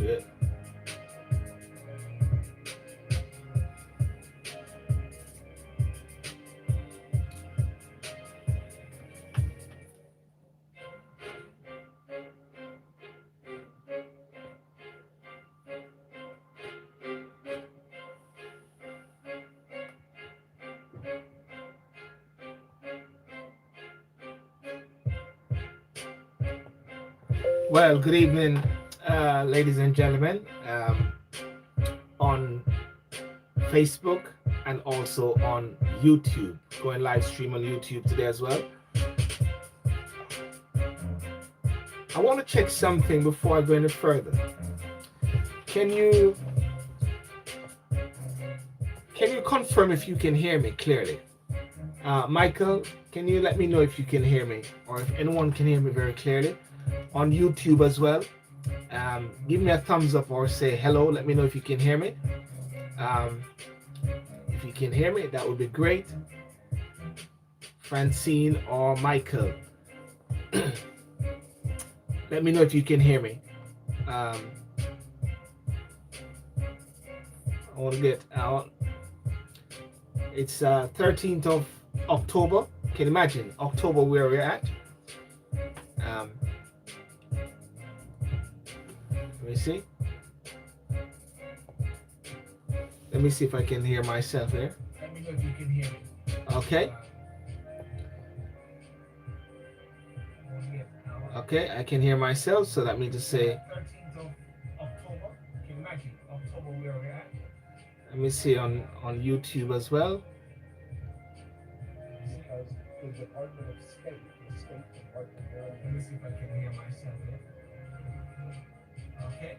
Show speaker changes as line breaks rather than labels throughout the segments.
Good. Well, good evening, ladies and gentlemen, on Facebook and also on YouTube. Going live stream on YouTube today as well. I want to check something before I go any further. Can you confirm if you can hear me clearly? Michael, can you let me know if you can hear me, or if anyone can hear me very clearly on YouTube as well? Give me a thumbs up or say hello. Let me know if you can hear me. If you can hear me, that would be great. Francine or Michael, let me know if you can hear me. I want to get out. It's 13th of October. Can you imagine October where we're at? Let me see. Let me see if I can hear myself here. Let me know if you can hear me. Okay. Okay, I can hear myself, so let me just say 13th of October. Can you imagine October where we're at? Let me see on YouTube as well. The Department of State, the State Department. Let me see if I can hear myself here. Okay.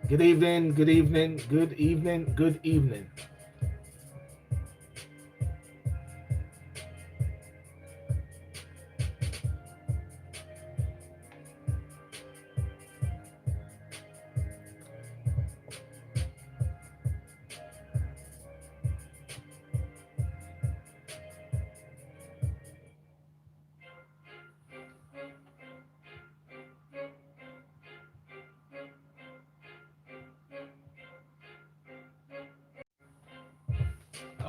Good evening, good evening, good evening, good evening.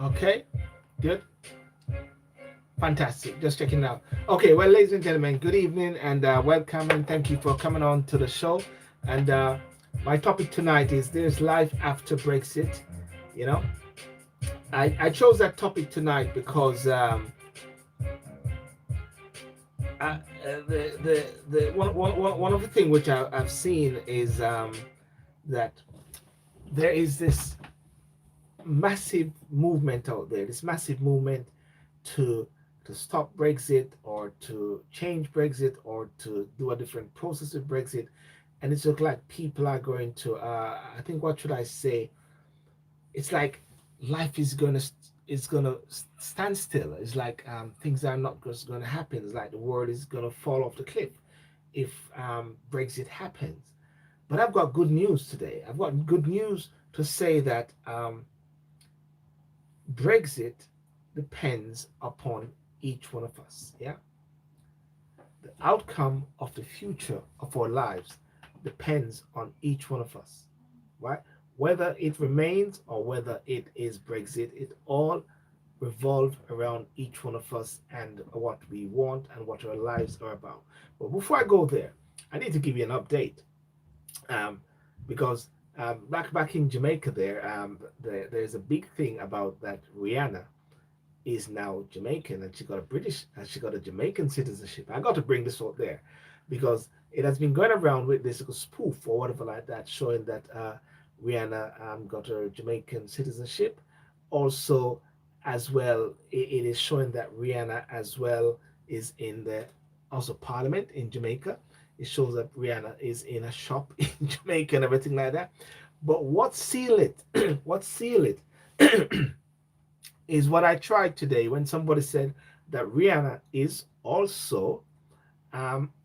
Okay, good. Fantastic. Just checking out. Okay, well, ladies and gentlemen, good evening and welcome, and thank you for coming on to the show. And my topic tonight is there's life after Brexit. You know, I chose that topic tonight because the one of the things which I've seen is that there is this massive movement out there, this massive movement to stop Brexit or to change Brexit or to do a different process with Brexit. And it's just like people are going to I think, what should I say, it's like life is gonna stand still. It's like things are not just gonna happen. It's like the world is gonna fall off the cliff if Brexit happens. But I've got good news today. I've got good news to say that Brexit depends upon each one of us. Yeah, the outcome of the future of our lives depends on each one of us, right? Whether it remains or whether it is Brexit, it all revolve around each one of us and what we want and what our lives are about. But before I go there, I need to give you an update, because back in Jamaica there's a big thing about that Rihanna is now Jamaican, and she got a Jamaican citizenship. I got to bring this up there because it has been going around with this spoof or whatever like that, showing that Rihanna got her Jamaican citizenship. Also, as well, it is showing that Rihanna as well is in the also Parliament in Jamaica. It shows that Rihanna is in a shop in Jamaica and everything like that. But what seal it? What seal it? Is what I tried today when somebody said that Rihanna is also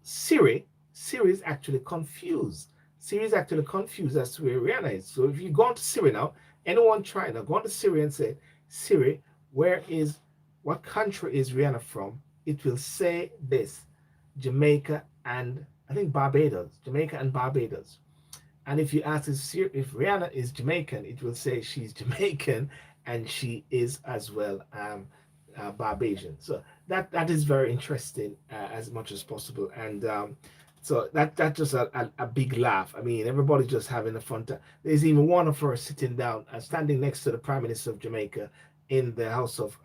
Siri. Siri is actually confused. Siri is actually confused as to where Rihanna is. So if you go on to Siri now, anyone try now, go on to Siri and say, Siri, where is, what country is Rihanna from? It will say this: Jamaica and I think Barbados. Jamaica and Barbados. And if you ask if Rihanna is Jamaican, it will say she's Jamaican and she is as well Barbadian. So that is very interesting as much as possible. And so that just a big laugh. I mean, everybody's just having a fun time. There's even one of her sitting down, standing next to the Prime Minister of Jamaica in the House of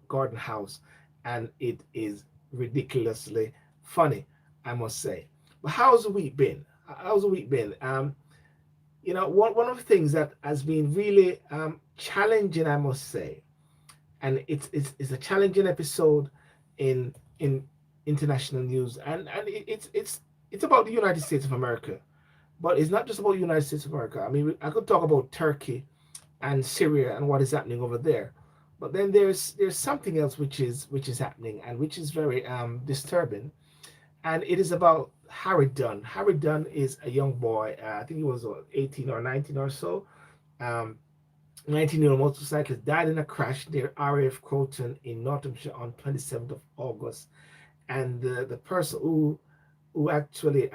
Garden House, and it is ridiculously funny, I must say. But how's the week been? How's the week been? One of the things that has been really challenging, I must say, and it's a challenging episode in international news, and it's about the United States of America, but it's not just about the United States of America. I mean, I could talk about Turkey and Syria and what is happening over there, but then there's something else which is happening and which is very disturbing, and it is about Harry Dunn. Harry Dunn is a young boy. I think he was 18 or 19 or so. 19-year-old motorcyclist died in a crash near RAF Croton in Nottinghamshire on 27th of August. And the person who actually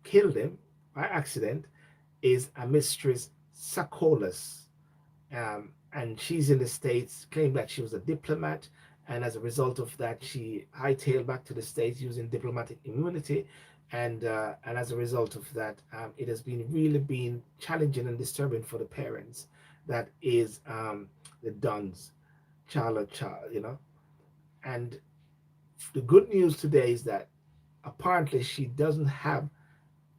killed him by accident is a Mistress Sakolas, and she's in the States, claimed that she was a diplomat, and as a result of that, she hightailed back to the States using diplomatic immunity, and as a result of that, it has been challenging and disturbing for the parents. That is the Dunn's child, and the good news today is that apparently she doesn't have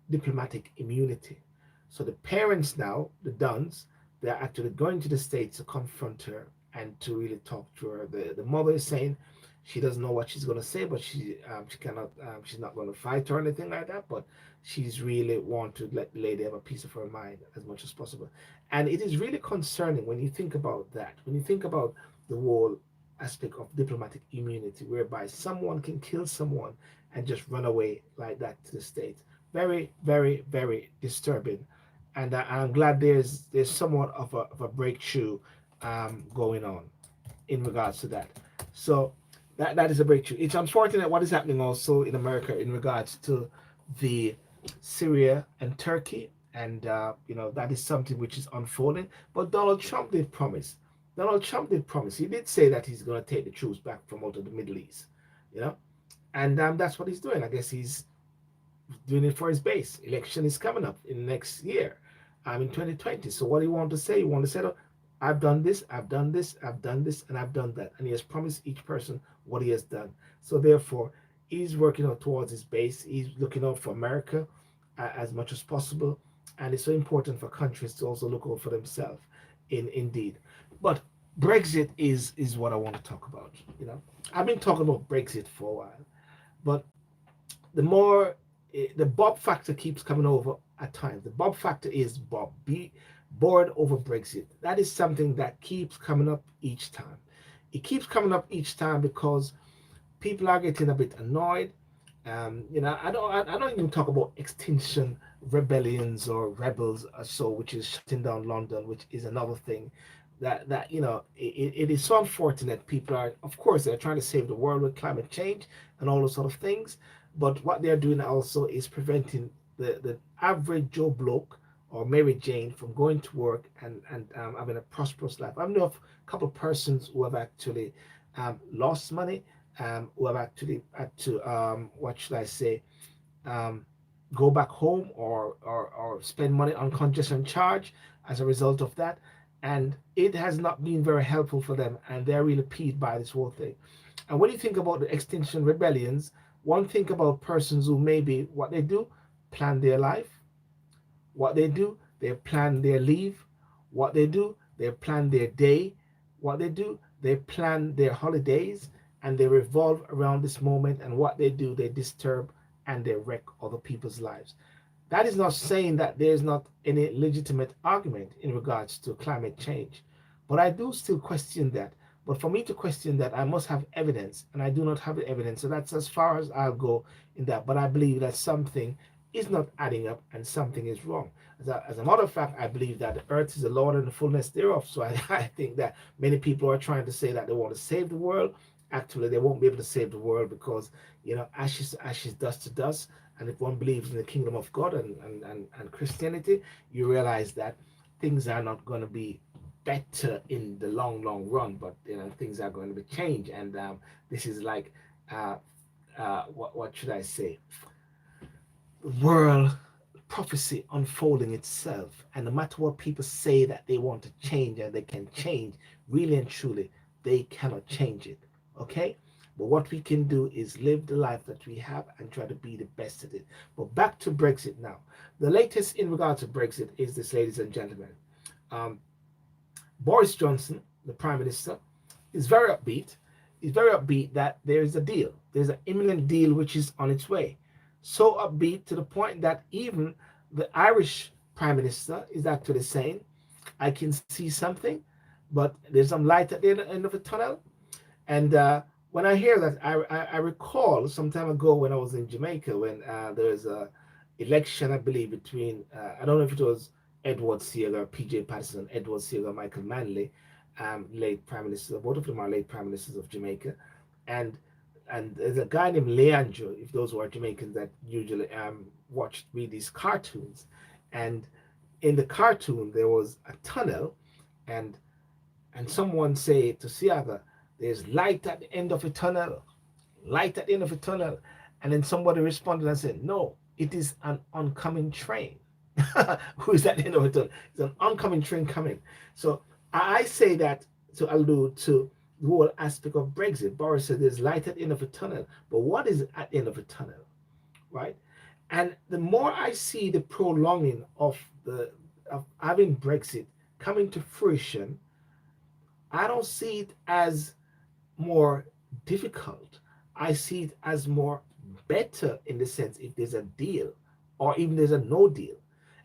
diplomatic immunity. So the parents now, the Dunns, they're actually going to the States to confront her and to really talk to her. The mother is saying she doesn't know what she's going to say, but she cannot, she's not going to fight or anything like that, but she's really want to let the lady have a piece of her mind as much as possible. And it is really concerning when you think about that, when you think about the whole aspect of diplomatic immunity, whereby someone can kill someone and just run away like that to the States. Very, very, very disturbing. And I'm glad there's somewhat of a breakthrough going on in regards to that. So that is a breakthrough. It's unfortunate what is happening also in America in regards to the Syria and Turkey, and that is something which is unfolding. But Donald Trump did promise. Donald Trump did promise. He did say that he's going to take the troops back from out of the Middle East, and that's what he's doing. I guess he's doing it for his base. Election is coming up in next year, in 2020. So what do you want to say? You want to say, "Oh, I've done this, I've done this, I've done this, and I've done that." And he has promised each person what he has done. So therefore, he's working out towards his base. He's looking out for America as much as possible. And it's so important for countries to also look out for themselves, indeed. But Brexit is what I want to talk about. I've been talking about Brexit for a while, but the more the Bob factor keeps coming over at times. The Bob factor is Bob be bored over Brexit. That is something that keeps coming up each time. It keeps coming up each time because people are getting a bit annoyed. I don't even talk about extinction rebellions or rebels or so, which is shutting down London, which is another thing. It is so unfortunate. People are, of course, they're trying to save the world with climate change and all those sort of things, but what they're doing also is preventing the average Joe bloke or Mary Jane from going to work and having a prosperous life. I know of a couple of persons who have actually lost money, who have actually had to, what should I say, um, go back home or spend money on congestion charge as a result of that. And it has not been very helpful for them, and they're really peeved by this whole thing. And when you think about the Extinction Rebellions, one think about persons who maybe what they do, plan their life. What they do, they plan their leave. What they do, they plan their day. What they do, they plan their holidays, and they revolve around this moment. And what they do, they disturb and they wreck other people's lives. That is not saying that there's not any legitimate argument in regards to climate change, but I do still question that. But for me to question that, I must have evidence, and I do not have the evidence. So that's as far as I'll go in that. But I believe that's something is not adding up and something is wrong. As a matter of fact, I believe that the earth is the Lord and the fullness thereof. So I think that many people are trying to say that they want to save the world. Actually, they won't be able to save the world because, ashes to ashes, dust to dust. And if one believes in the kingdom of God and Christianity, you realize that things are not going to be better in the long run, but things are going to be changed. And this is like, uh, what should I say? World prophecy unfolding itself, and no matter what people say that they want to change and they can change, really and truly they cannot change it. Okay, but what we can do is live the life that we have and try to be the best at it. But back to Brexit now. The latest in regard to Brexit is this, ladies and gentlemen. um, Boris Johnson, the Prime Minister, is very upbeat. He's very upbeat that there is a deal. There's an imminent deal which is on its way. So upbeat to the point that even the Irish Prime Minister is actually saying, I can see something, but there's some light at the end of the tunnel. And when I hear that, I recall some time ago when I was in Jamaica when there was a election, I believe, between, I don't know if it was Edward Seager, PJ Patterson, Edward Seager, Michael Manley, late Prime Minister. Both of them are late Prime Ministers of Jamaica. And there's a guy named Leandro, if those who are Jamaicans that usually read these cartoons. And in the cartoon, there was a tunnel, and someone say to Seaga, there's light at the end of a tunnel, light at the end of a tunnel. And then somebody responded and said, no, it is an oncoming train. Who is at the end of a tunnel? It's an oncoming train coming. So I say that to allude to the whole aspect of Brexit. Boris said there's light at the end of a tunnel, but what is at the end of a tunnel, right? And the more I see the prolonging of having Brexit coming to fruition, I don't see it as more difficult. I see it as more better in the sense if there's a deal or even there's a no deal.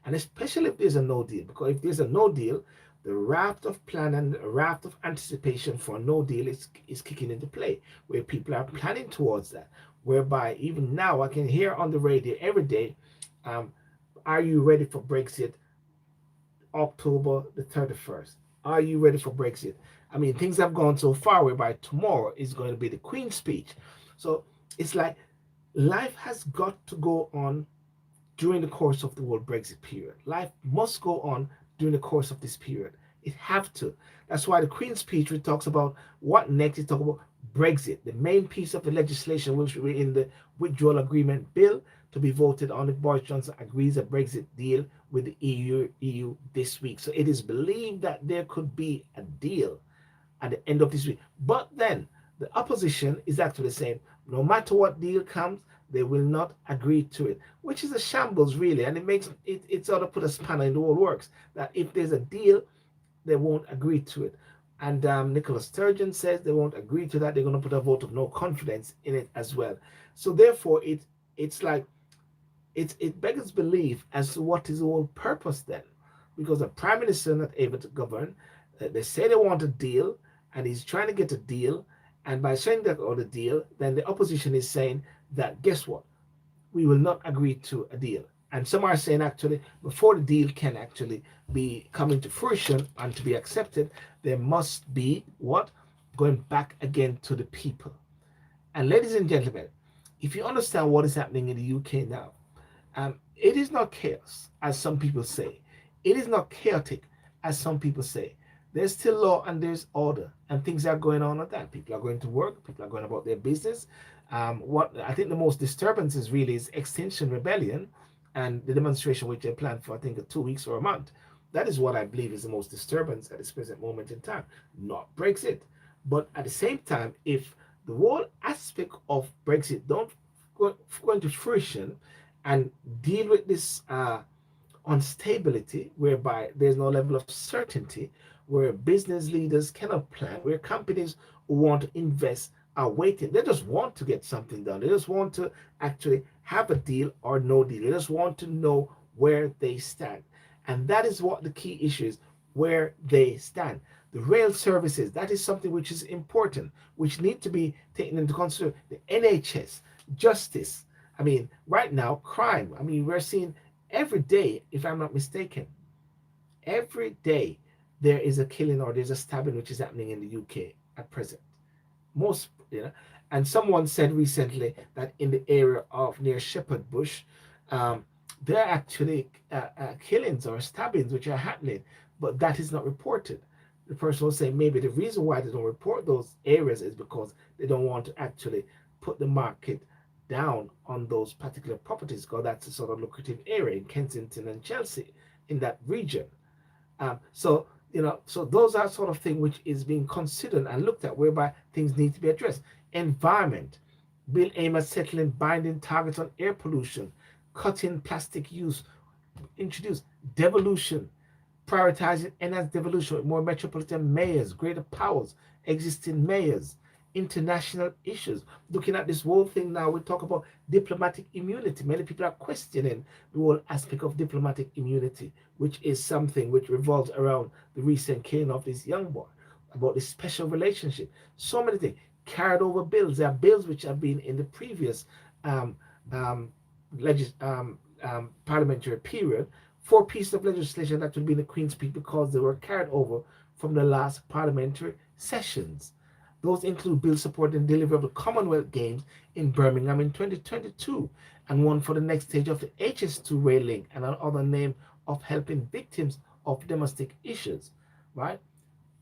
And especially if there's a no deal, because if there's a no deal, the raft of plan and the raft of anticipation for a no deal is kicking into play, where people are planning towards that. Whereby even now I can hear on the radio every day, are you ready for Brexit October the 31st? Are you ready for Brexit? I mean, things have gone so far whereby tomorrow is going to be the Queen's speech. So it's like life has got to go on during the course of the whole Brexit period. Life must go on during the course of this period. It have to. That's why the Queen's speech, which talks about what next, it talks about Brexit, the main piece of the legislation which will be in the withdrawal agreement bill to be voted on if Boris Johnson agrees a Brexit deal with the EU this week. So it is believed that there could be a deal at the end of this week. But then the opposition is actually saying, no matter what deal comes, they will not agree to it, which is a shambles, really. And it makes it sort of put a spanner in the whole works, that if there's a deal, they won't agree to it. And Nicola Sturgeon says they won't agree to that. They're going to put a vote of no confidence in it as well. So therefore, it's like, it beggars belief as to what is the whole purpose then. Because the Prime Minister not able to govern, they say they want a deal, and he's trying to get a deal. And by saying that or the deal, then the opposition is saying that, guess what? We will not agree to a deal. And some are saying actually, before the deal can actually be coming to fruition and to be accepted, there must be what? Going back again to the people. And ladies and gentlemen, if you understand what is happening in the UK now, it is not chaos, as some people say. It is not chaotic, as some people say. There's still law and there's order, and things are going on at that. People are going to work, people are going about their business. What I think the most disturbance is really is Extinction Rebellion and the demonstration which they planned for, I think, 2 weeks or a month. That is what I believe is the most disturbance at this present moment in time, not Brexit. But at the same time, if the whole aspect of Brexit don't go into fruition and deal with this instability, whereby there's no level of certainty, where business leaders cannot plan, where companies who want to invest are waiting. They just want to get something done. They just want to actually have a deal or no deal. They just want to know where they stand. And that is what the key issue is, where they stand. The rail services, that is something which is important, which need to be taken into consideration. The NHS, justice, I mean, right now, crime. I mean, we're seeing every day, if I'm not mistaken, every day there is a killing or there's a stabbing which is happening in the UK at present. Most, and someone said recently that in the area of near Shepherd Bush, um, there are actually killings or stabbings which are happening, but that is not reported. The person will say maybe the reason why they don't report those areas is because they don't want to actually put the market down on those particular properties, because that's a sort of lucrative area in Kensington and Chelsea in that region. So so those are sort of thing which is being considered and looked at, whereby things need to be addressed. Environment, bill aim at settling binding targets on air pollution, cutting plastic use, introduce devolution, prioritizing enhanced devolution with more metropolitan mayors, greater powers, existing mayors, international issues. Looking at this whole thing now, we talk about diplomatic immunity. Many people are questioning the whole aspect of diplomatic immunity, which is something which revolves around the recent killing of this young boy, about this special relationship. So many things. Carried over bills. There are bills which have been in the previous um, um, parliamentary period, four pieces of legislation that would be in the Queen's Speech because they were carried over from the last parliamentary sessions. Those include bills supporting the delivery of the Commonwealth Games in Birmingham in 2022, and one for the next stage of the HS2 rail link, and another name of helping victims of domestic issues. Right?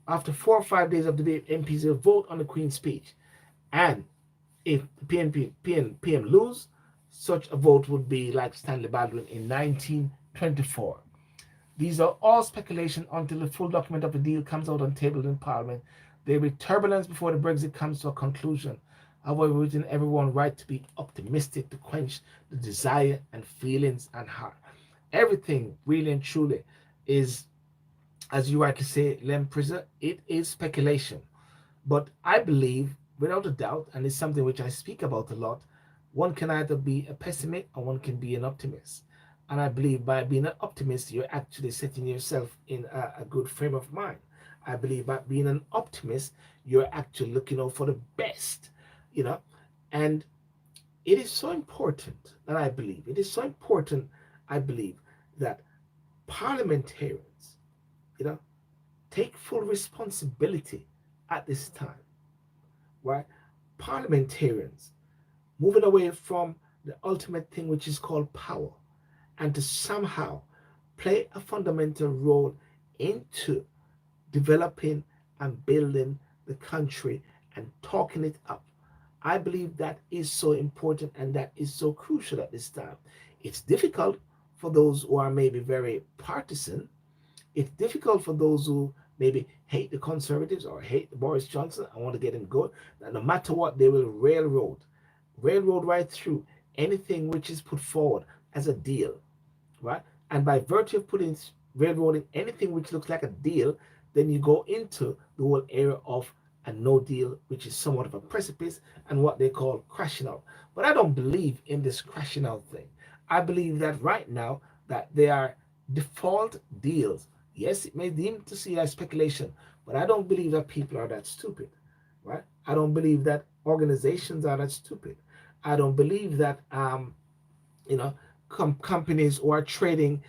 After 4 or 5 days of debate, MPs will vote on the Queen's Speech, and if the PM lose, such a vote would be like Stanley Baldwin in 1924. These are all speculation until the full document of the deal comes out and tabled in Parliament. There will be turbulence before the Brexit comes to a conclusion. However, within everyone right to be optimistic, to quench the desire and feelings and heart. Everything really and truly is, as you rightly say, Lem Prisoner, it is speculation. But I believe, without a doubt, and it's something which I speak about a lot, one can either be a pessimist or one can be an optimist. And I believe by being an optimist, you're actually setting yourself in a good frame of mind. I believe by being an optimist, you're actually looking out for the best, you know. And it is so important that I believe, it is so important, I believe, that parliamentarians, you know, take full responsibility at this time, right? Parliamentarians moving away from the ultimate thing which is called power, and to somehow play a fundamental role into developing and building the country and talking it up. I believe that is so important and that is so crucial at this time. It's difficult for those who are maybe very partisan. It's difficult for those who maybe hate the Conservatives or hate Boris Johnson. I want to get him good. That no matter what, they will railroad right through anything which is put forward as a deal, right? And by virtue of putting railroading anything which looks like a deal, then you go into the whole area of a no deal, which is somewhat of a precipice, and what they call crashing out. But I don't believe in this crashing out thing. I believe that right now that they are default deals. Yes, it may deem to see as speculation, but I don't believe that people are that stupid, right? I don't believe that organizations are that stupid. I don't believe that you know companies who are trading,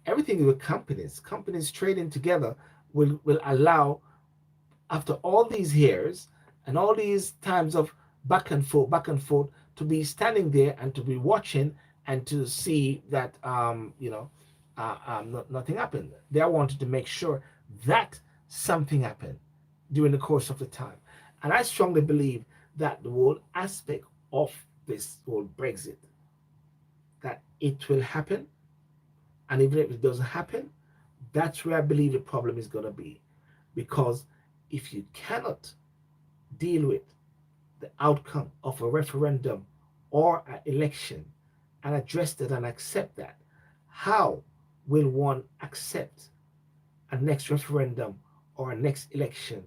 everything with companies trading together will allow, after all these years and all these times of back and forth, to be standing there and to be watching and to see that nothing happened. They wanted to make sure that something happened during the course of the time. And I strongly believe that the whole aspect of this whole Brexit, that it will happen, and even if it doesn't happen, that's where I believe the problem is going to be. Because if you cannot deal with the outcome of a referendum or an election and address that and accept that, how will one accept a next referendum or a next election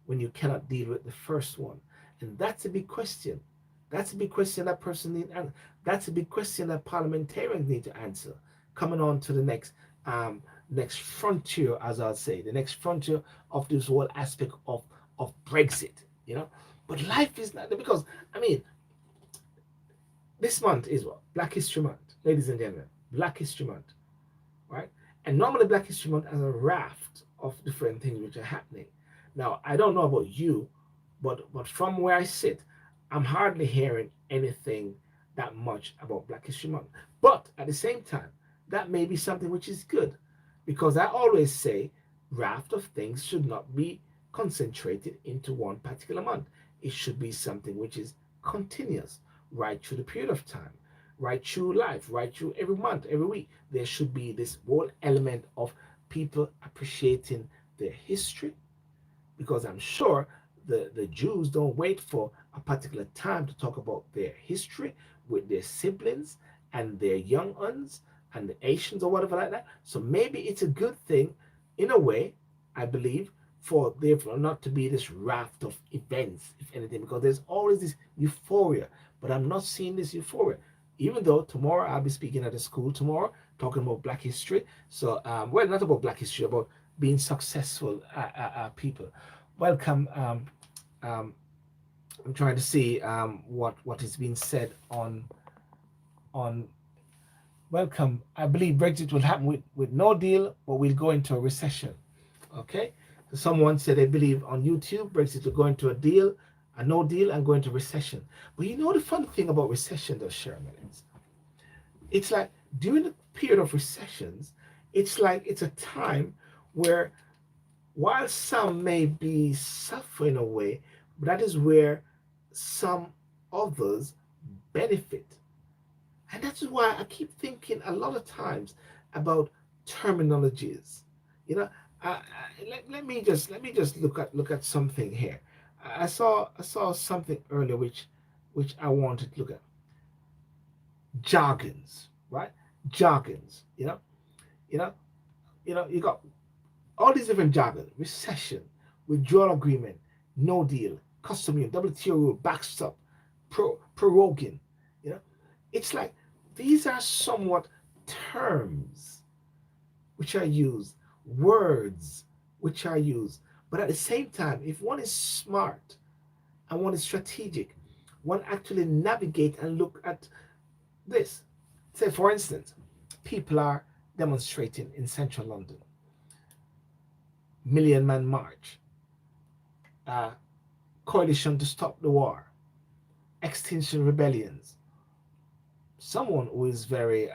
when you cannot deal with the first one? And that's a big question. That's a big question that person need, and that's a big question that parliamentarians need to answer. Coming on to the next frontier, as I'll say, the next frontier of this whole aspect of, Brexit. But life is not, because I mean, This month is what? Black History Month, ladies and gentlemen. Black History Month, right? And normally Black History Month has a raft of different things which are happening. Now, I don't know about you, but from where I sit, I'm hardly hearing anything that much about Black History Month. But at the same time, that may be something which is good, because I always say raft of things should not be concentrated into one particular month. It should be something which is continuous right through the period of time, right through life, right through every month, every week. There should be this whole element of people appreciating their history, because I'm sure the Jews don't wait for a particular time to talk about their history with their siblings and their young ones and the Asians or whatever like that. So maybe it's a good thing in a way, I believe, for there not to be this raft of events, if anything, because there's always this euphoria, but I'm not seeing this euphoria. Even though tomorrow I'll be speaking at a school tomorrow, talking about Black history. So, well, not about Black history, about being successful people. Welcome. Um, I'm trying to see what is being said on welcome. I believe Brexit will happen with no deal, but we'll go into a recession. Okay. So someone said they believe on YouTube Brexit will go into a no deal, and go into recession. But you know the fun thing about recession, though, Sherman, is it's like during the period of recessions, it's like it's a time where while some may be suffering away, that is where some others benefit. And that's why I keep thinking a lot of times about terminologies. You know, let me just look at something here. I saw something earlier which I wanted to look at. Jargons, right? Jargons. You know, you got all these different jargon: recession, withdrawal agreement, no deal, custom union, WTO rule, backstop, proroguing. You know, it's like these are somewhat terms which are used, words which are used, but at the same time, if one is smart and one is strategic, one actually navigate and look at this. Say, for instance, people are demonstrating in central London, Million Man March, uh, Coalition to Stop the War, Extinction Rebellions. Someone who is very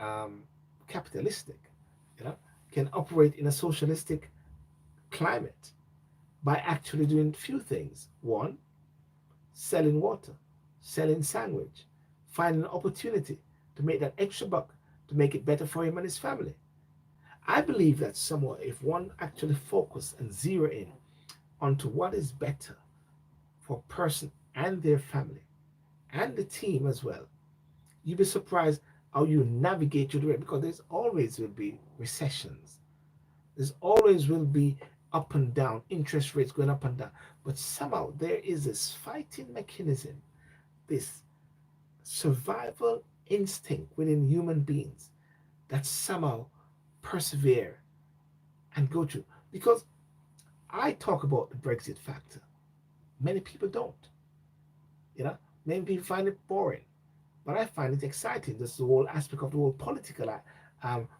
capitalistic, you know, can operate in a socialistic climate by actually doing few things. One, selling water, selling sandwich, finding an opportunity to make that extra buck to make it better for him and his family. I believe that somewhat if one actually focus and zero in onto what is better for a person and their family and the team as well, you'd be surprised how you navigate through the way, because there's always will be recessions. There's always will be up and down, interest rates going up and down. But somehow there is this fighting mechanism, this survival instinct within human beings that somehow persevere and go through. Because I talk about the Brexit factor. Many people don't. You know, many people find it boring. But I find it exciting. This is the whole aspect of the whole political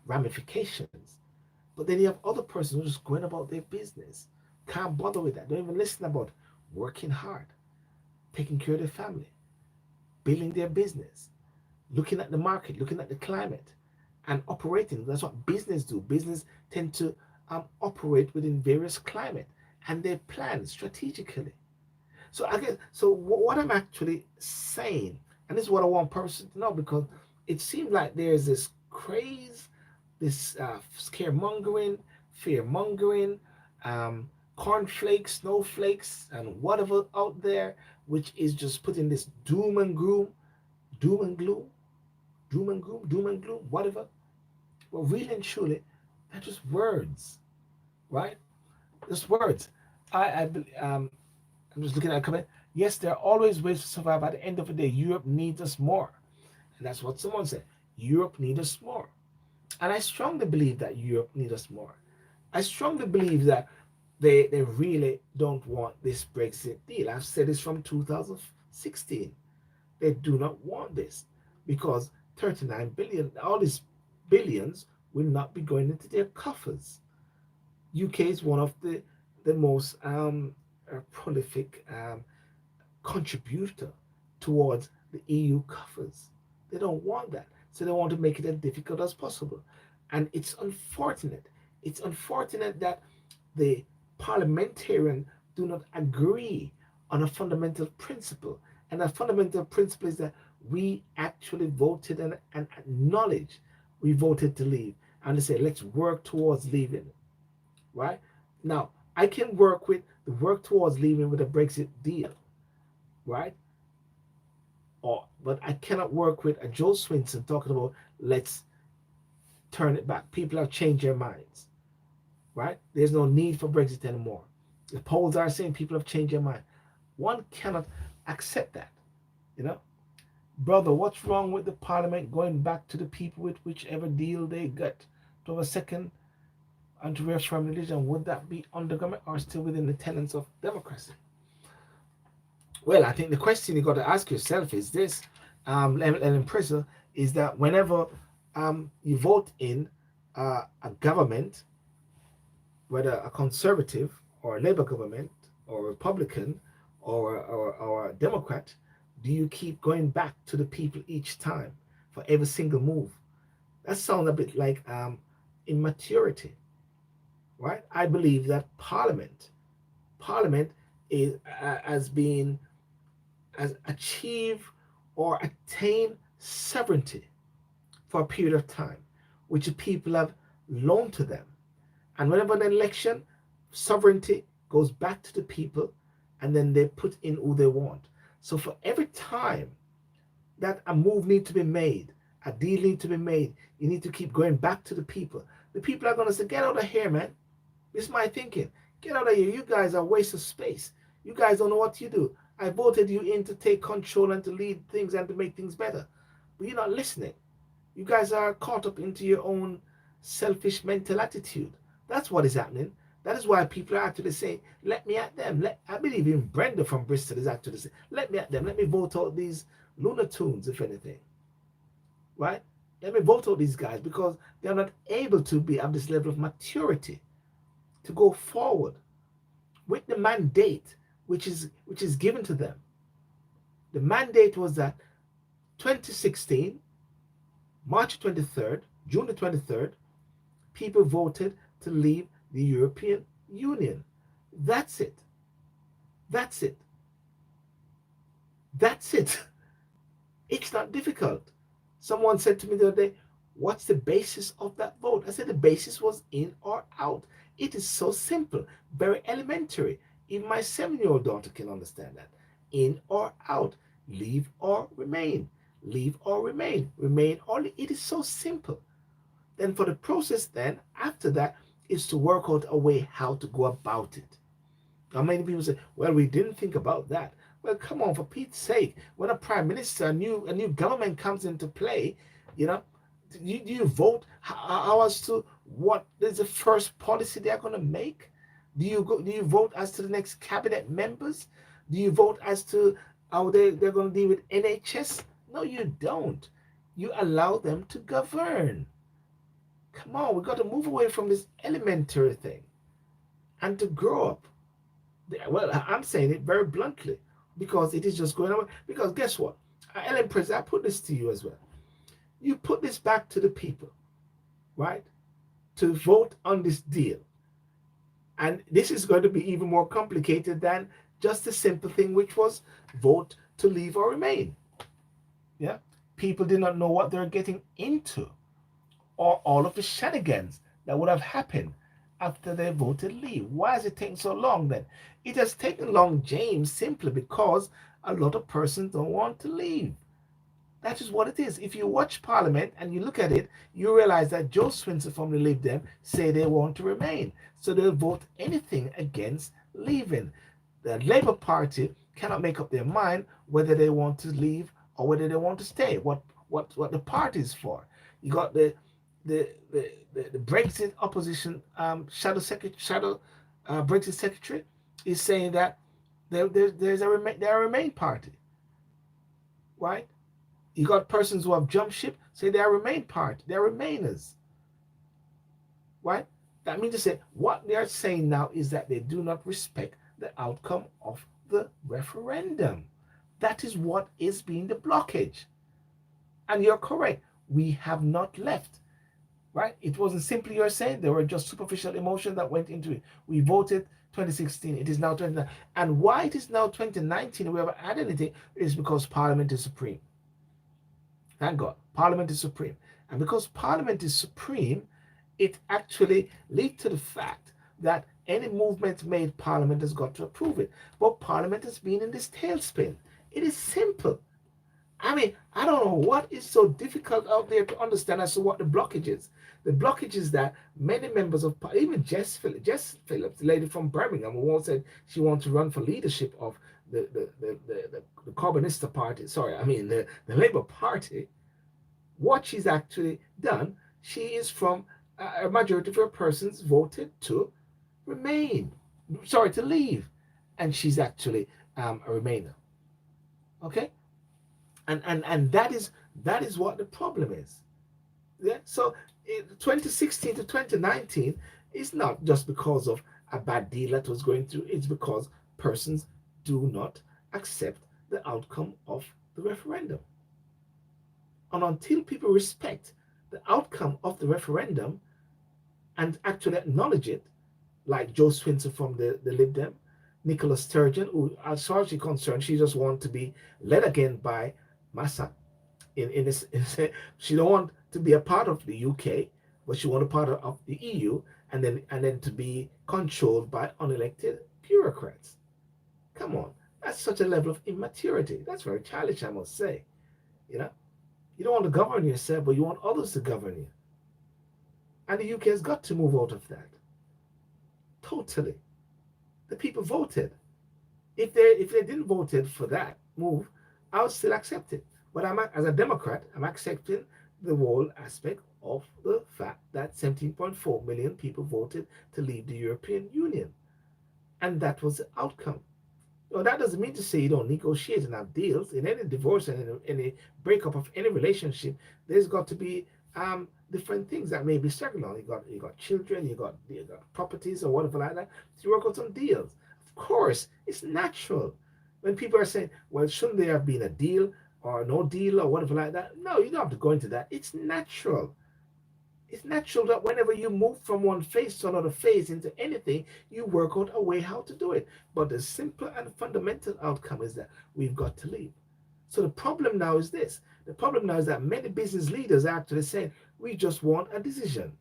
ramifications. But then you have other persons who are just going about their business, can't bother with that, don't even listen about working hard, taking care of their family, building their business, looking at the market, looking at the climate, and operating. That's what business do. Business tend to operate within various climate, and they plan strategically. So I guess so. What I'm actually saying, and this is what I want person to know, because it seems like there's this craze, this scaremongering, fear mongering, cornflakes, snowflakes, and whatever out there, which is just putting this doom and gloom, doom and gloom, doom and gloom, doom and gloom, whatever. Well, really and truly, they're just words, right? Just words. I I'm just looking at a comment. Yes, there are always ways to survive. At the end of the day, Europe needs us more. And that's what someone said. Europe needs us more. And I strongly believe that Europe needs us more. I strongly believe that they really don't want this Brexit deal. I've said this from 2016. They do not want this. because 39 billion, all these billions will not be going into their coffers. UK is one of the most prolific contributor towards the EU coffers. They don't want that. So they want to make it as difficult as possible. And it's unfortunate. It's unfortunate that the parliamentarian do not agree on a fundamental principle. And that fundamental principle is that we actually voted and acknowledge we voted to leave. And they say, let's work towards leaving. Right? Now, I can work towards leaving with a Brexit deal, right? But I cannot work with a Joe Swinson talking about let's turn it back. People have changed their minds, right? There's no need for Brexit anymore. The polls are saying people have changed their mind. One cannot accept that, you know. Brother, what's wrong with the parliament going back to the people with whichever deal they got to have a second and to reaffirm religion? Would that be under government or still within the tenets of democracy? Well, I think the question you got to ask yourself is this, Ellen Priscilla, is that whenever you vote in a government, whether a conservative or a Labour government or a Republican or a Democrat, do you keep going back to the people each time for every single move? That sounds a bit like immaturity, right? I believe that Parliament is has achieved or attained sovereignty for a period of time, which the people have loaned to them. And whenever an election, sovereignty goes back to the people, and then they put in who they want. So for every time that a move needs to be made, a deal needs to be made, you need to keep going back to the people. The people are going to say, get out of here, man. This is my thinking. Get out of here. You guys are a waste of space. You guys don't know what you do. I voted you in to take control and to lead things and to make things better. But you're not listening. You guys are caught up into your own selfish mental attitude. That's what is happening. That is why people are actually saying, let me at them. I believe even Brenda from Bristol is actually saying, let me at them. Let me vote out these lunatoons, if anything. Right? Let me vote out these guys because they are not able to be at this level of maturity to go forward with the mandate which is given to them. The mandate was that 2016, March 23rd, June the 23rd, people voted to leave the European Union. That's it. That's it. That's it. It's not difficult. Someone said to me the other day, what's the basis of that vote? I said the basis was in or out. It is so simple, very elementary. Even my 7-year-old daughter can understand that. In or out, leave or remain, leave or remain, remain or leave. It is so simple. Then for the process then, after that, is to work out a way how to go about it. Now many people say, well, we didn't think about that. Well, come on, for Pete's sake, when a prime minister, a new government comes into play, you know, you vote how as to what is the first policy they're going to make? Do you vote as to the next cabinet members? Do you vote as to how they're going to deal with NHS? No, you don't. You allow them to govern. Come on, we got to move away from this elementary thing and to grow up. Well, I'm saying it very bluntly because it is just going on. Because guess what? Ellen President, I put this to you as well. You put this back to the people, right? To vote on this deal. And this is going to be even more complicated than just the simple thing, which was vote to leave or remain. Yeah. People did not know what they're getting into or all of the shenanigans that would have happened after they voted leave. Why has it taken so long then? It has taken long, James, simply because a lot of persons don't want to leave. That is what it is. If you watch Parliament and you look at it, you realize that Joe Swinson from the Lib Dem say they want to remain. So they'll vote anything against leaving. The Labour Party cannot make up their mind whether they want to leave or whether they want to stay. What the party is for. You got the Brexit opposition shadow Brexit secretary is saying that they're a Remain party, right? You got persons who have jumped ship, say they are Remain party, they are Remainers. Right? That means to say what they are saying now is that they do not respect the outcome of the referendum. That is what is being the blockage. And you're correct. We have not left. Right? It wasn't simply you're saying there were just superficial emotions that went into it. We voted 2016. It is now 2019. And why it is now 2019, we haven't had anything, is because Parliament is supreme. Thank God. Parliament is supreme. And because Parliament is supreme, it actually leads to the fact that any movement made, Parliament has got to approve it. But Parliament has been in this tailspin. It is simple. I mean, I don't know what is so difficult out there to understand as to what the blockage is. The blockage is that many members of, even Jess Phillips, the lady from Birmingham, who once said she wanted to run for leadership of the Corbynista party, sorry, I mean the Labour Party, what she's actually done, she is from a majority of her persons voted to remain, sorry, to leave. And she's actually a Remainer. Okay? And that is what the problem is. Yeah. So 2016 to 2019 is not just because of a bad deal that was going through. It's because persons do not accept the outcome of the referendum. And until people respect the outcome of the referendum and actually acknowledge it, like Joe Swinson from the Lib Dem, Nicola Sturgeon, who, as far as she's concerned, she just wants to be led again by Massa. In this, she don't want to be a part of the UK, but she want a part of the EU, and then to be controlled by unelected bureaucrats. Come on, that's such a level of immaturity. That's very childish, I must say. You know, you don't want to govern yourself, but you want others to govern you. And the UK has got to move out of that. Totally. The people voted. If they didn't vote for that move, I would still accept it. But as a Democrat, I'm accepting the whole aspect of the fact that 17.4 million people voted to leave the European Union. And that was the outcome. Well, that doesn't mean to say you don't negotiate and have deals. In any divorce and in any breakup of any relationship, there's got to be different things that may be struggling on. You got children, you got properties or whatever like that. So you work out some deals. Of course, it's natural. When people are saying, well, shouldn't there have been a deal or no deal or whatever like that? No, you don't have to go into that. It's natural. It's natural that whenever you move from one phase to another phase into anything, you work out a way how to do it. But the simple and fundamental outcome is that we've got to leave. So the problem now is this. The problem now is that many business leaders are actually saying, we just want a decision.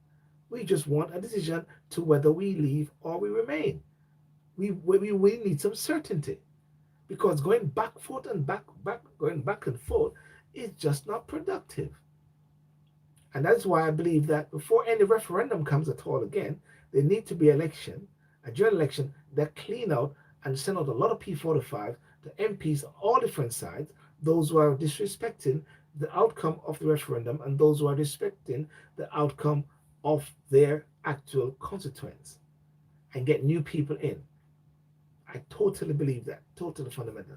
We just want a decision to whether we leave or we remain. We need some certainty. Because going back, forth and going back and forth is just not productive. And that's why I believe that before any referendum comes at all again, there need to be election, a general election that clean out and send out a lot of P45 to MPs on all different sides, those who are disrespecting the outcome of the referendum and those who are respecting the outcome of their actual constituents, and get new people in. I totally believe that, totally fundamental.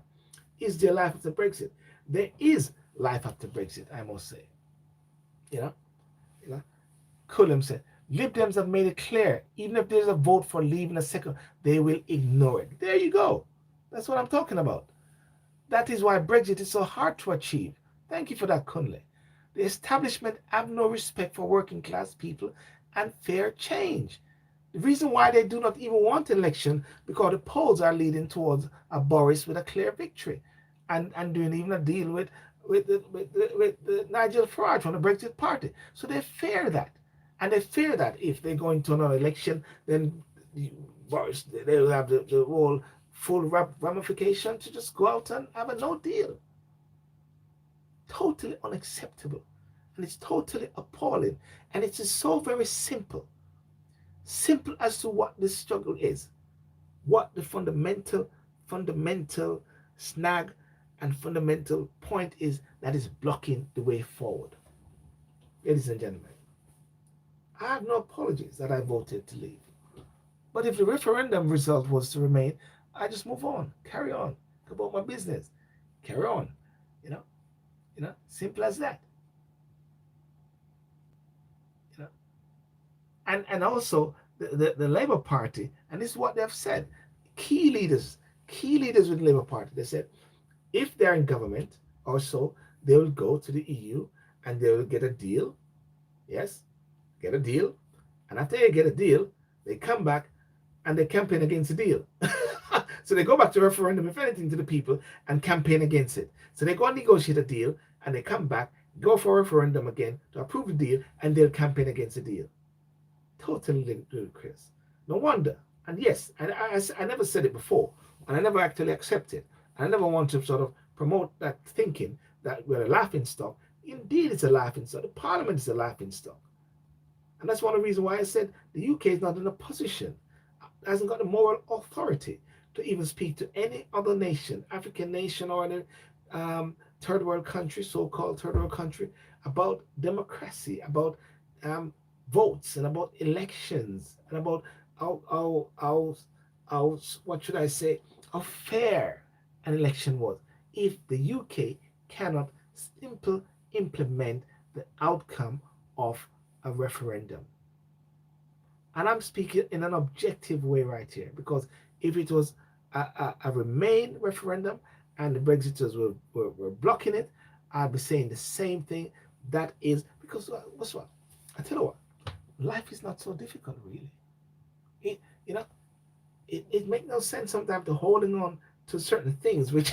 Is there life after Brexit? There is life after Brexit, I must say. You know? Cullum said, Lib Dems have made it clear, even if there's a vote for leaving a second, they will ignore it. There you go. That's what I'm talking about. That is why Brexit is so hard to achieve. Thank you for that, Kunle. The establishment have no respect for working class people and fair change. The reason why they do not even want an election, because the polls are leading towards a Boris with a clear victory, and doing even a deal with Nigel Farage from the Brexit party. So they fear that. And they fear that if they go into another election, then Boris, they will have the whole full ramification to just go out and have a no deal. Totally unacceptable. And it's totally appalling. And it is so very simple. Simple as to what this struggle is. What the fundamental snag and fundamental point is that is blocking the way forward. Ladies and gentlemen, I have no apologies that I voted to leave. But if the referendum result was to remain, I just move on, carry on, go about my business, carry on, you know. Simple as that. You know, and also the Labour Party, and this is what they've said. Key leaders, key leaders with the Labour Party, they said if they're in government, also they will go to the EU and they will get a deal. Yes, get a deal, and after they get a deal, they come back and they campaign against the deal. So they go back to referendum, if anything, to the people and campaign against it. So they go and negotiate a deal and they come back, go for a referendum again to approve the deal, and they'll campaign against the deal. Totally ludicrous. No wonder. And yes, I never said it before, and I never actually accepted. I never want to sort of promote that thinking that we're a laughing stock. Indeed, it's a laughing stock. The Parliament is a laughing stock. And that's one of the reasons why I said the UK is not in a position, hasn't got the moral authority to even speak to any other nation, African nation or any third world country, so-called third world country, about democracy, about votes, and about elections, and about how what should I say, how fair an election was. If the UK cannot simply implement the outcome of a referendum. And I'm speaking in an objective way right here, because if it was a Remain referendum and the Brexiters were blocking it, I'd be saying the same thing. That is because what's what? I tell you what, life is not so difficult, really. It, you know, it makes no sense sometimes to holding on to certain things, which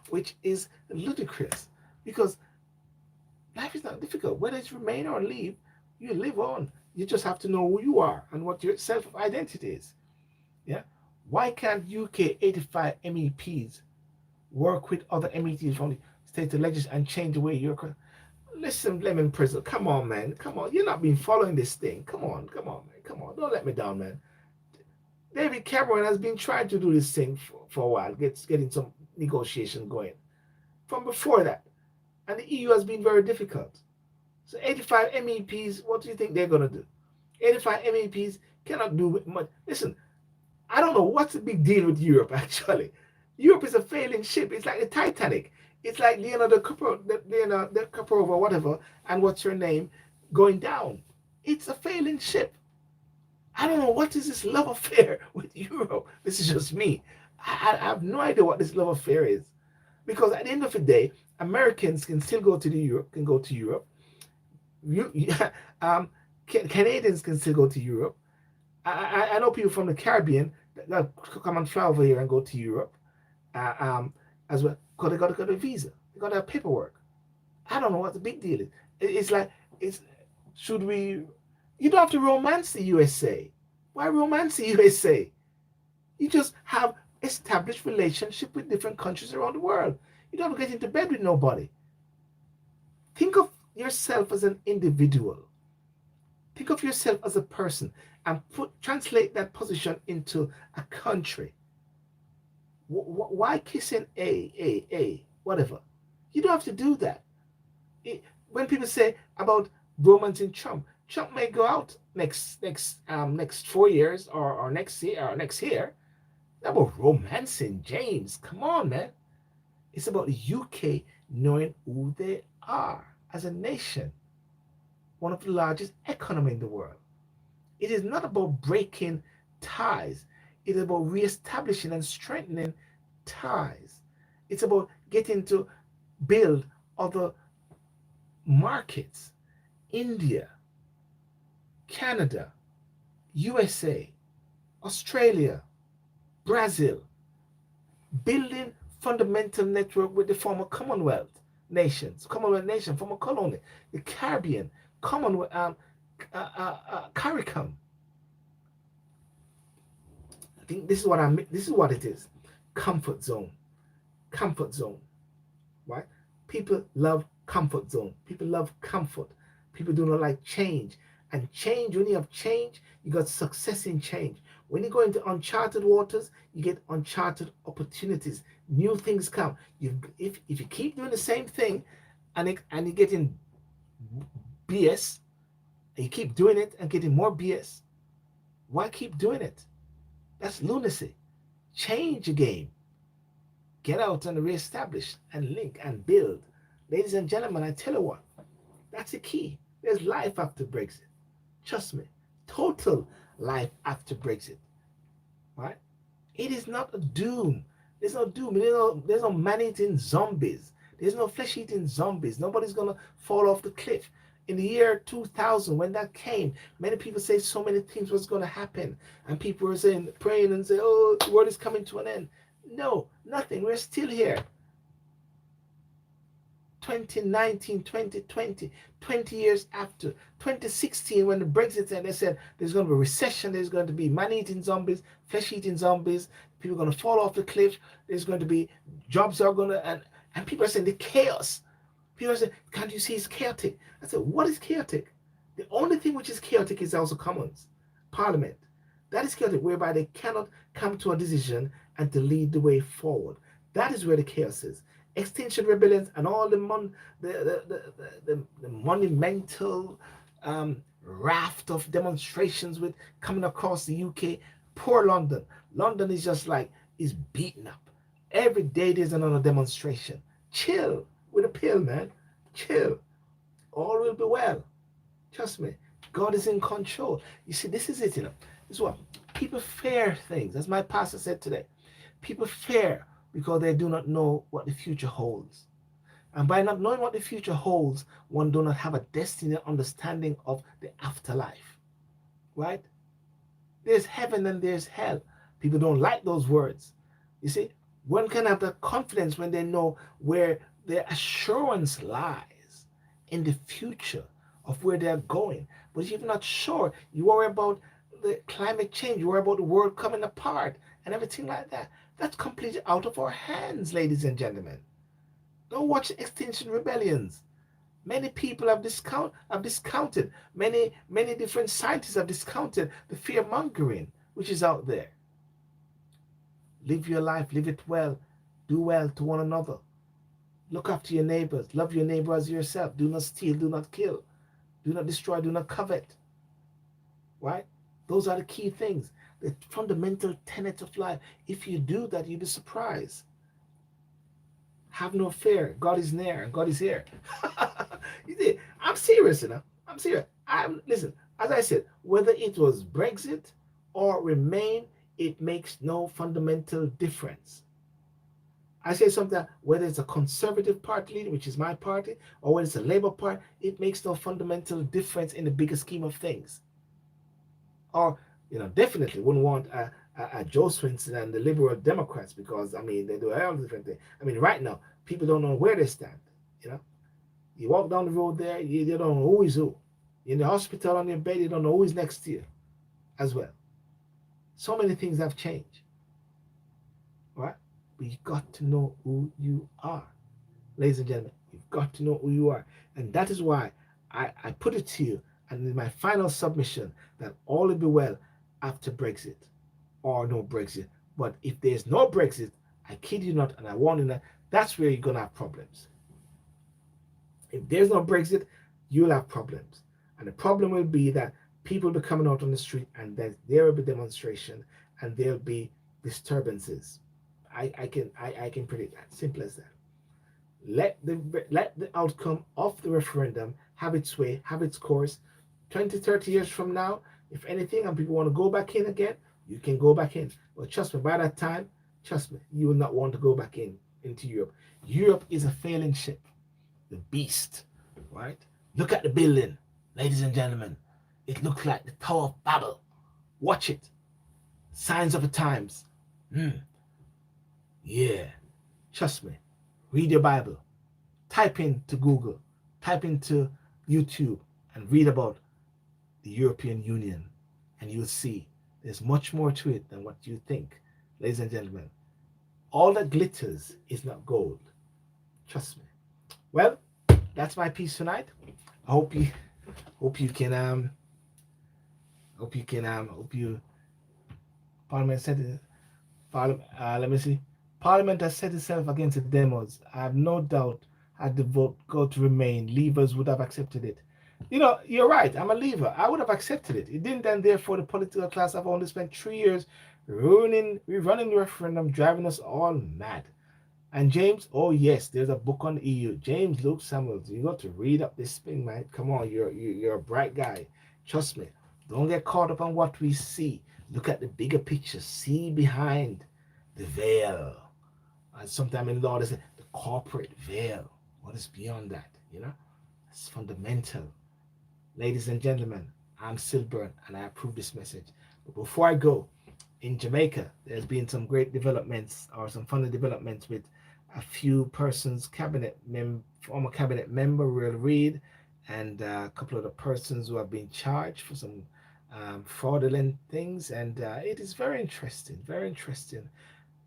which is ludicrous, because life is not difficult. Whether it's Remain or leave, you live on. You just have to know who you are and what your self identity is. Yeah. Why can't UK 85 MEPs work with other MEPs from the state legislature and change the way you're? Listen, Lemon Prizzle, come on, man. Come on. You're not been following this thing. Come on, man. Come on. Don't let me down, man. David Cameron has been trying to do this thing for a while, getting some negotiation going from before that. And the EU has been very difficult. So 85 MEPs, what do you think they're going to do? 85 MEPs cannot do much. Listen, I don't know what's the big deal with Europe, actually. Europe is a failing ship. It's like the Titanic. It's like Leonardo DiCaprio or whatever, and what's her name, going down. It's a failing ship. I don't know what is this love affair with Europe. This is just me. I have no idea what this love affair is. Because at the end of the day, Americans can still go to Europe. Canadians can still go to Europe. I know people from the Caribbean that come and fly over here and go to Europe as well, because they got to get a visa. They got to have paperwork. I don't know what the big deal is. It's like, should we? You don't have to romance the USA. Why romance the USA? You just have established relationship with different countries around the world. You don't have to get into bed with nobody. Think of yourself as an individual. Think of yourself as a person and translate that position into a country. Why kissing whatever? You don't have to do that. When people say about romancing Trump may go out next 4 years or next year. It's about romancing James. Come on, man. It's about the UK knowing who they are as a nation, one of the largest economy in the world. It is not about breaking ties. It is about reestablishing and strengthening ties. It's about getting to build other markets. India, Canada, USA, Australia, Brazil, building fundamental network with the former Commonwealth nations, former colony, the Caribbean, Commonwealth, CARICOM. I think this is what it is. Comfort zone. Right? People love comfort zone. People love comfort. People do not like change. And change, when you have change, you got success in change. When you go into uncharted waters, you get uncharted opportunities. New things come. If you keep doing the same thing and you're getting BS, and you keep doing it and getting more BS, why keep doing it? That's lunacy. Change the game. Get out and reestablish and link and build. ladies and gentlemen, I tell you what, that's the key. There's life after Brexit. Trust me. Total life after Brexit. Right? It is not a doom. There's no doom. There's no man-eating zombies. There's no flesh-eating zombies. Nobody's gonna fall off the cliff. In the year 2000, when that came, many people say so many things was gonna happen, and people were saying, praying, and say, "Oh, the world is coming to an end." No, nothing. We're still here. 2019, 2020, 20 years after, 2016, when the Brexit and they said there's going to be a recession, there's going to be man-eating zombies, flesh-eating zombies, people are going to fall off the cliff, there's going to be jobs are going to, and people are saying the chaos. People are saying, can't you see it's chaotic? I said, what is chaotic? The only thing which is chaotic is House of Commons, Parliament. That is chaotic, whereby they cannot come to a decision and to lead the way forward. That is where the chaos is. Extinction Rebellions and all the monumental raft of demonstrations with coming across the UK. Poor London. London is just like, is beaten up. Every day there's another demonstration. Chill with a pill, man. Chill. All will be well. Trust me. God is in control. You see, this is it, you know. This is what people fear things. As my pastor said today, people fear because they do not know what the future holds. And by not knowing what the future holds, one do not have a destiny understanding of the afterlife. Right? There's heaven and there's hell. People don't like those words. You see, one can have the confidence when they know where their assurance lies in the future of where they're going. But if you're not sure, you worry about the climate change, you worry about the world coming apart and everything like that. That's completely out of our hands, ladies and gentlemen. Don't watch Extinction Rebellions. Many people have discounted, many different scientists have discounted the fear mongering which is out there. Live your life, live it well, do well to one another. Look after your neighbors, love your neighbor as yourself. Do not steal, do not kill, do not destroy, do not covet. Right? Those are the key things, the fundamental tenet of life. If you do that, you'll be surprised. Have no fear. God is near and God is here. You see, I'm serious, you know. I'm serious. Listen, as I said, whether it was Brexit or Remain, it makes no fundamental difference. I say something, whether it's a Conservative Party leader, which is my party, or whether it's a Labour Party, it makes no fundamental difference in the bigger scheme of things. Or, you know, definitely wouldn't want a Joe Swinson and the Liberal Democrats, because, I mean, they do all different things. I mean, right now, people don't know where they stand, you know. You walk down the road there, you don't know who is who. You're in the hospital on your bed, you don't know who is next to you as well. So many things have changed, right? But you've got to know who you are. Ladies and gentlemen, you've got to know who you are. And that is why I put it to you, and in my final submission, that all will be well after Brexit or no Brexit. But if there's no Brexit, I kid you not, and I warn you that that's where you're going to have problems. If there's no Brexit, you'll have problems. And the problem will be that people will be coming out on the street, and there will be demonstration, and there'll be disturbances. I can predict that. Simple as that. Let the outcome of the referendum have its way, have its course. 20, 30 years from now, if anything, and people want to go back in again, you can go back in. But trust me, by that time, trust me, you will not want to go back into Europe. Europe is a failing ship, the beast, right? Look at the building, ladies and gentlemen. It looks like the Tower of Babel. Watch it. Signs of the times. Yeah, trust me. Read your Bible. Type into Google. Type into YouTube and read about the European Union, and you'll see there's much more to it than what you think. Ladies and gentlemen, all that glitters is not gold. Trust me. Well, that's my piece tonight. I hope you Parliament said it. Let me see. Parliament has set itself against the demos. I have no doubt had the vote go to Remain, Leavers would have accepted it. You know, you're right. I'm a Leaver. I would have accepted it. It didn't, and therefore the political class have only spent 3 years rerunning the referendum, driving us all mad. And James, oh yes, there's a book on EU. James Luke Samuels, you got to read up this thing, man. Come on, you're a bright guy. Trust me. Don't get caught up on what we see. Look at the bigger picture. See behind the veil. And sometimes in law they say the corporate veil. What is beyond that? You know, it's fundamental. Ladies and gentlemen, I'm Silburn and I approve this message. But before I go, in Jamaica, there's been some great developments or some funny developments with a few persons, former cabinet member Will Reed, and a couple of the persons who have been charged for some fraudulent things. And it is very interesting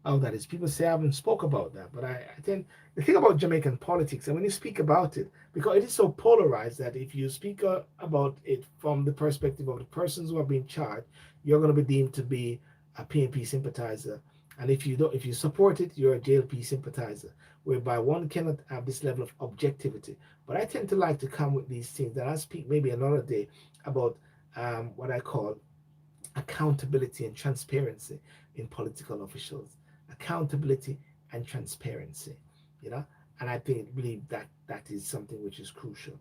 how that is. People say I haven't spoke about that, but I think the thing about Jamaican politics, and when you speak about it, because it is so polarized that if you speak about it from the perspective of the persons who are being charged, you're going to be deemed to be a PNP sympathizer, and if you support it, you're a JLP sympathizer. Whereby one cannot have this level of objectivity. But I tend to like to come with these things, and I'll speak maybe another day about what I call accountability and transparency in political officials. Accountability and transparency, you know, and I believe that that is something which is crucial.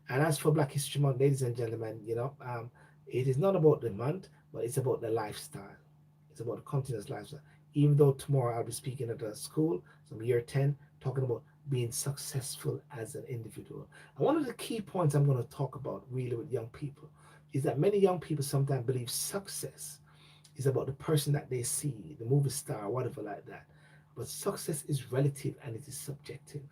And as for Black History Month, ladies and gentlemen, it is not about the month, but it's about the lifestyle. It's about the continuous lifestyle. Even though tomorrow I'll be speaking at a school, some year 10, talking about being successful as an individual. And one of the key points I'm going to talk about really with young people is that many young people sometimes believe success is about the person that they see, the movie star, whatever like that. But success is relative and it is subjective,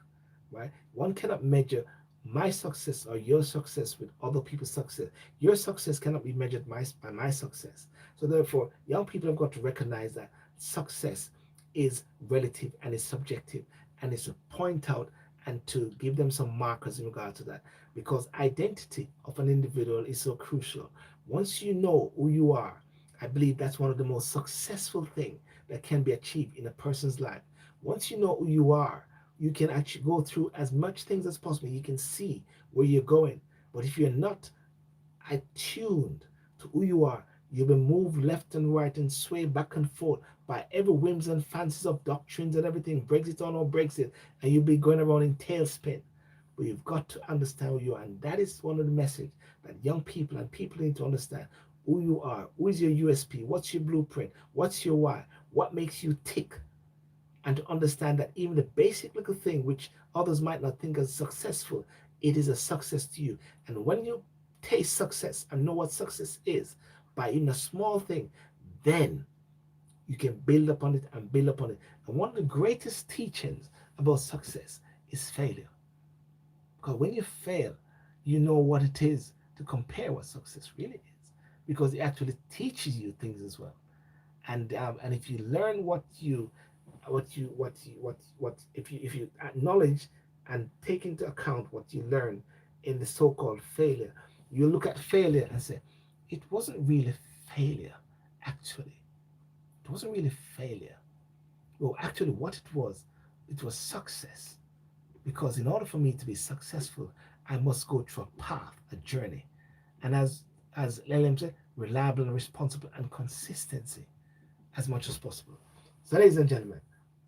right? One cannot measure my success or your success with other people's success. Your success cannot be measured by my success. So therefore, young people have got to recognize that success is relative and is subjective, and it's to point out and to give them some markers in regard to that, because identity of an individual is so crucial. Once you know who you are, I believe that's one of the most successful things that can be achieved in a person's life. Once you know who you are, you can actually go through as much things as possible. You can see where you're going. But if you're not attuned to who you are, you'll be moved left and right and swayed back and forth by every whims and fancies of doctrines and everything, Brexit or no Brexit, and you'll be going around in tailspin. But you've got to understand who you are, and that is one of the message that young people and people need to understand who you are. Who is your USP? What's your blueprint? What's your why? What makes you tick? And to understand that even the basic little thing which others might not think as successful, it is a success to you. And when you taste success and know what success is by even a small thing, then you can build upon it and build upon it. And one of the greatest teachings about success is failure. Because when you fail, you know what it is to compare what success really is. Because it actually teaches you things as well. And if you learn if you acknowledge and take into account what you learn in the so-called failure, you look at failure and say, it wasn't really failure, actually. It wasn't really failure. Well, actually, what it was success. Because in order for me to be successful, I must go through a path, a journey. And as LLM said, reliable and responsible and consistency as much as possible. So, ladies and gentlemen,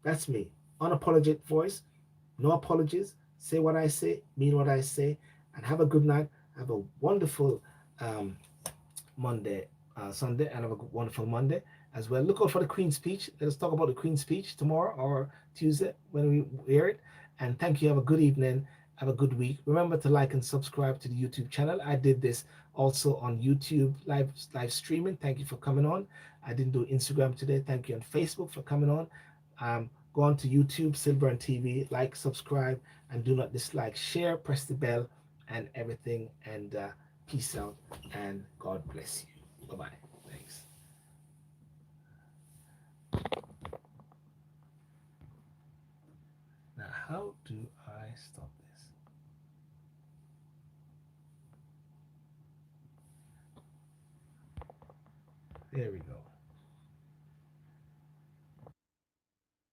that's me. Unapologetic voice, no apologies. Say what I say, mean what I say, and have a good night. Have a wonderful Sunday, and have a wonderful Monday as well. Look out for the Queen's speech. Let us talk about the Queen's speech tomorrow or Tuesday when we hear it. And thank you. Have a good evening. Have a good week. Remember to like and subscribe to the YouTube channel. I did this also on YouTube live streaming. Thank you for coming on. I didn't do Instagram today. Thank you on Facebook for coming on. Go on to YouTube, SYLBOURNE TV, like, subscribe, and do not dislike. Share, press the bell, and everything. And peace out, and God bless you. Bye-bye. Thanks. Now, how do I stop this? There we go.